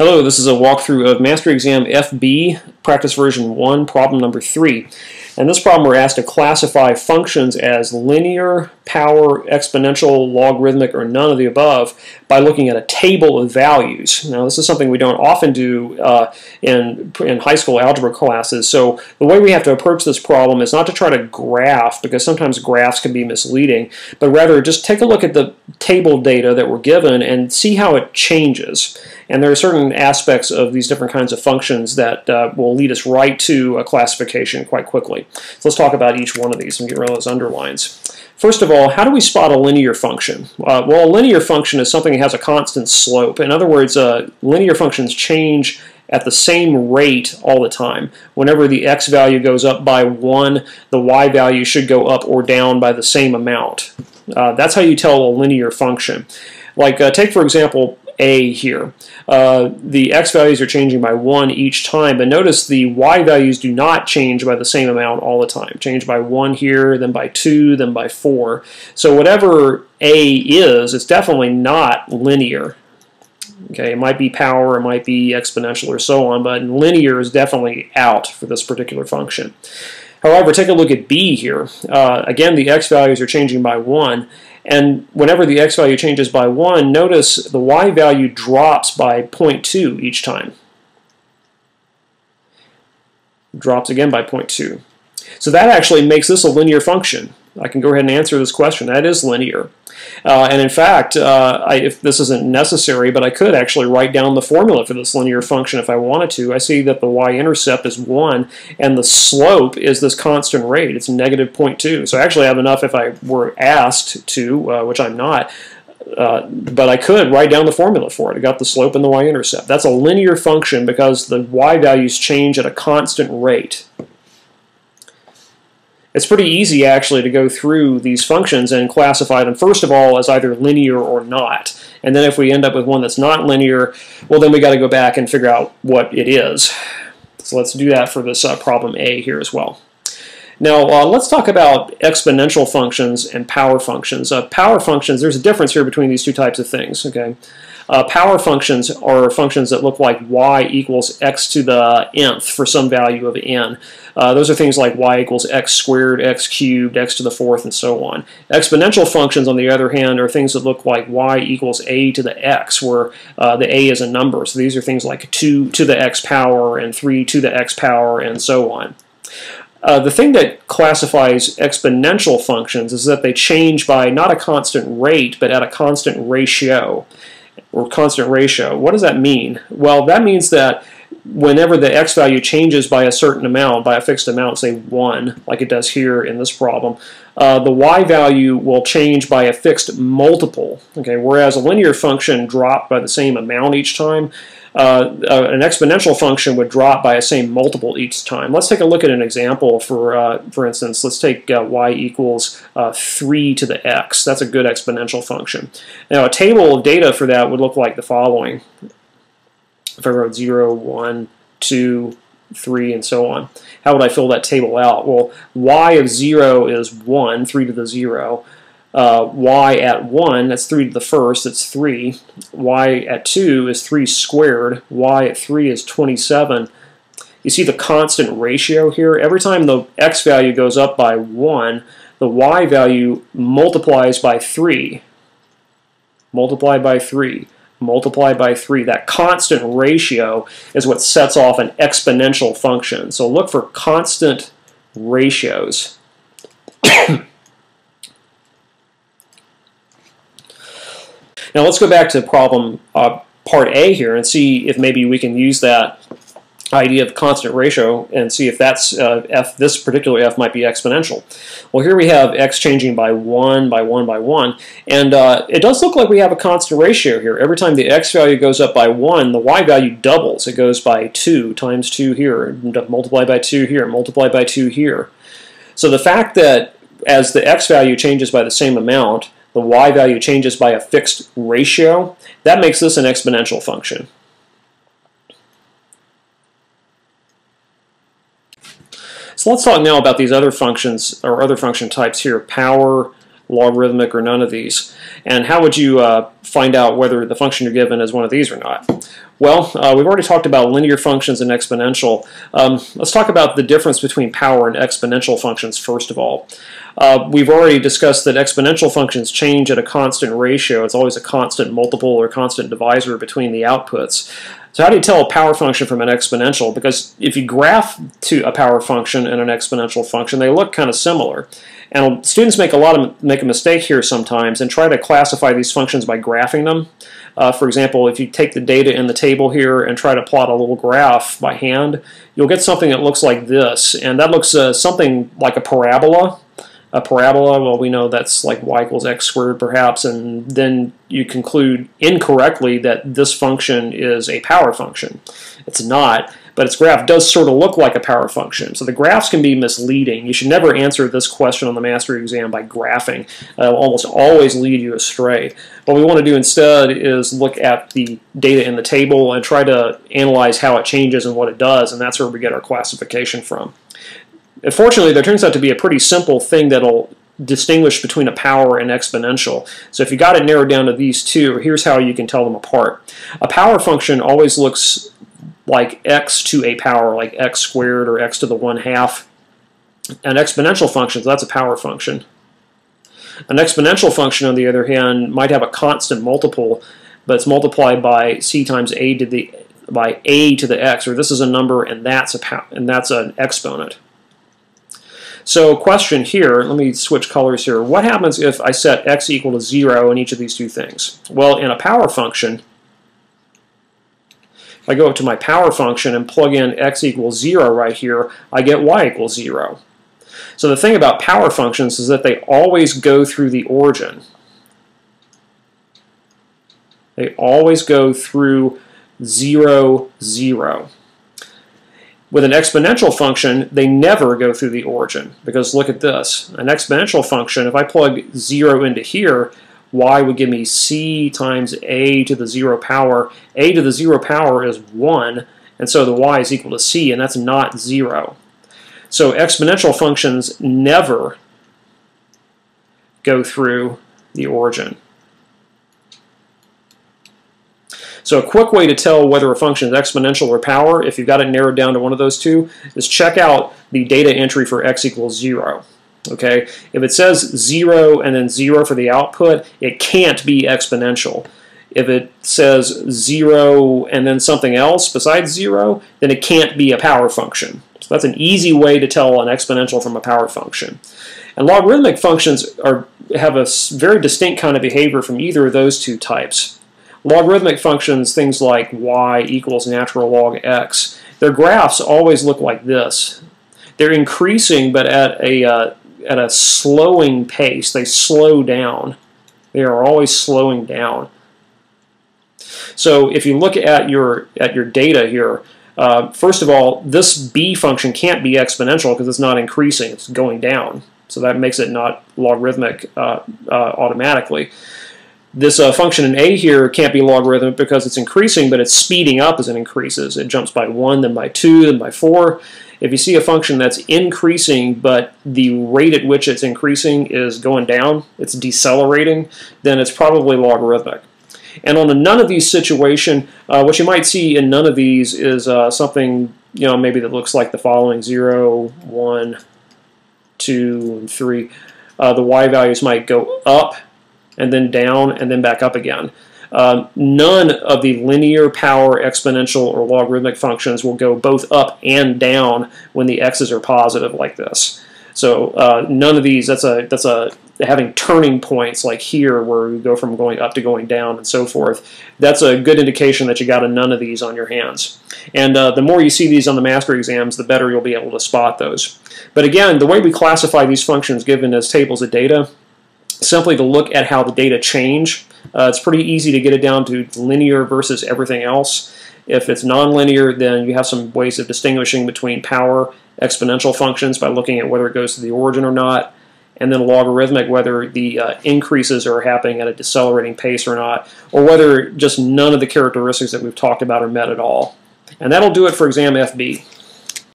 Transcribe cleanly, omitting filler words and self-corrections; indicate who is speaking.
Speaker 1: Hello, this is a walkthrough of Mastery Exam FB, Practice Version 1, problem number 3. In this problem we're asked to classify functions as linear, power, exponential, logarithmic, or none of the above by looking at a table of values. Now this is something we don't often do in high school algebra classes, so the way we have to approach this problem is not to try to graph, because sometimes graphs can be misleading, but rather just take a look at the table data that we're given and see how it changes. And there are certain aspects of these different kinds of functions that will lead us right to a classification quite quickly. So let's talk about each one of these and get rid of those underlines. First of all, how do we spot a linear function? Well, a linear function is something that has a constant slope. In other words, linear functions change at the same rate all the time. Whenever the x value goes up by 1, the y value should go up or down by the same amount. That's how you tell a linear function. Like, take for example a here. The x values are changing by 1 each time, but notice the y values do not change by the same amount all the time. Change by 1 here, then by 2, then by 4. So whatever a is, it's definitely not linear. Okay, it might be power, it might be exponential, or so on, but linear is definitely out for this particular function. However, take a look at b here. Again, the x values are changing by 1. And whenever the x value changes by 1, notice the y value drops by 0.2 each time. Drops again by 0.2. So that actually makes this a linear function. I can go ahead and answer this question. That is linear. And in fact, if this isn't necessary, but I could actually write down the formula for this linear function if I wanted to. I see that the y-intercept is 1, and the slope is this constant rate. It's negative 0.2. So I actually have enough if I were asked to, which I'm not, but I could write down the formula for it. I got the slope and the y-intercept. That's a linear function because the y values change at a constant rate. It's pretty easy, actually, to go through these functions and classify them, first of all, as either linear or not. And then if we end up with one that's not linear, well, then we got to go back and figure out what it is. So let's do that for this problem A here as well. Now, let's talk about exponential functions and power functions. Power functions, there's a difference here between these two types of things, okay? Power functions are functions that look like y equals x to the nth for some value of n. Those are things like y equals x squared, x cubed, x to the fourth, and so on. Exponential functions, on the other hand, are things that look like y equals a to the x, where the a is a number. So these are things like 2 to the x power and 3 to the x power, and so on. The thing that classifies exponential functions is that they change by not a constant rate, but at a constant ratio, or constant ratio. What does that mean? Well, that means that whenever the x value changes by a certain amount, by a fixed amount, say 1, like it does here in this problem, the y value will change by a fixed multiple. Okay, whereas a linear function dropped by the same amount each time, an exponential function would drop by a same multiple each time. Let's take a look at an example. For instance, let's take y equals 3 to the x. That's a good exponential function. Now, a table of data for that would look like the following. If I wrote 0, 1, 2, 3, and so on. How would I fill that table out? Well, y of 0 is 1, 3 to the 0. Y at 1, that's 3 to the first, that's 3. Y at 2 is 3 squared. Y at 3 is 27. You see the constant ratio here? Every time the x value goes up by 1, the y value multiplies by 3. Multiplied by 3. Multiplied by 3. That constant ratio is what sets off an exponential function. So look for constant ratios. Now let's go back to problem part A here and see if maybe we can use that idea of constant ratio and see if that's this particular f might be exponential. Well, here we have x changing by 1, by 1, by 1, and it does look like we have a constant ratio here. Every time the x value goes up by 1, the y value doubles. It goes by 2 times 2 here, multiplied by 2 here, multiplied by 2 here. So the fact that as the x value changes by the same amount, the y value changes by a fixed ratio, that makes this an exponential function. So let's talk now about these other functions, or other function types here: power, logarithmic, or none of these. And how would you find out whether the function you're given is one of these or not? Well, we've already talked about linear functions and exponential. Let's talk about the difference between power and exponential functions first of all. We've already discussed that exponential functions change at a constant ratio. It's always a constant multiple or constant divisor between the outputs. So how do you tell a power function from an exponential? Because if you graph to a power function and an exponential function, they look kind of similar. And students make a mistake here sometimes and try to classify these functions by graphing them. For example, if you take the data in the table here and try to plot a little graph by hand, you'll get something that looks like this. And that looks something like a parabola. A parabola, well, we know that's like y equals x squared perhaps, and then you conclude incorrectly that this function is a power function. It's not, but its graph does sort of look like a power function. So the graphs can be misleading. You should never answer this question on the mastery exam by graphing. It'll almost always lead you astray. What we want to do instead is look at the data in the table and try to analyze how it changes and what it does, and that's where we get our classification from. Fortunately, there turns out to be a pretty simple thing that'll distinguish between a power and exponential. So if you got it narrowed down to these two, here's how you can tell them apart. A power function always looks like x to a power, like x squared or x to the 1/2. An exponential function, so that's a power function. An exponential function, on the other hand, might have a constant multiple, but it's multiplied by c times a to the x, or this is a number and that's an exponent. So question here, let me switch colors here. What happens if I set x equal to 0 in each of these two things? Well, in a power function, if I go up to my power function and plug in x equals 0 right here, I get y equals 0. So the thing about power functions is that they always go through the origin. They always go through 0, 0. With an exponential function, they never go through the origin, because look at this. An exponential function, if I plug 0 into here, y would give me c times a to the 0 power. A to the 0 power is 1, and so the y is equal to c, and that's not 0. So exponential functions never go through the origin. So a quick way to tell whether a function is exponential or power, if you've got it narrowed down to one of those two, is check out the data entry for x equals 0. Okay? If it says 0 and then 0 for the output, it can't be exponential. If it says 0 and then something else besides 0, then it can't be a power function. So that's an easy way to tell an exponential from a power function. And logarithmic functions have a very distinct kind of behavior from either of those two types. Logarithmic functions, things like y equals natural log x, their graphs always look like this. They're increasing, but at a slowing pace. They slow down. They are always slowing down. So if you look at your data here, first of all, this b function can't be exponential because it's not increasing. It's going down. So that makes it not logarithmic automatically. This function in a here can't be logarithmic because it's increasing, but it's speeding up as it increases. It jumps by 1, then by 2, then by 4. If you see a function that's increasing, but the rate at which it's increasing is going down, it's decelerating, then it's probably logarithmic. And on a none of these situation, what you might see in none of these is something, maybe that looks like the following: 0, 1, 2, and 3. The y values might go up, and then down, and then back up again. None of the linear, power, exponential, or logarithmic functions will go both up and down when the x's are positive like this. So none of these, that's having turning points like here where we go from going up to going down and so forth. That's a good indication that you got a none of these on your hands. And the more you see these on the mastery exams, the better you'll be able to spot those. But again, the way we classify these functions given as tables of data, simply to look at how the data change. It's pretty easy to get it down to linear versus everything else. If it's nonlinear, then you have some ways of distinguishing between power, exponential functions by looking at whether it goes to the origin or not, and then logarithmic, whether the increases are happening at a decelerating pace or not, or whether just none of the characteristics that we've talked about are met at all. And that'll do it for exam FB.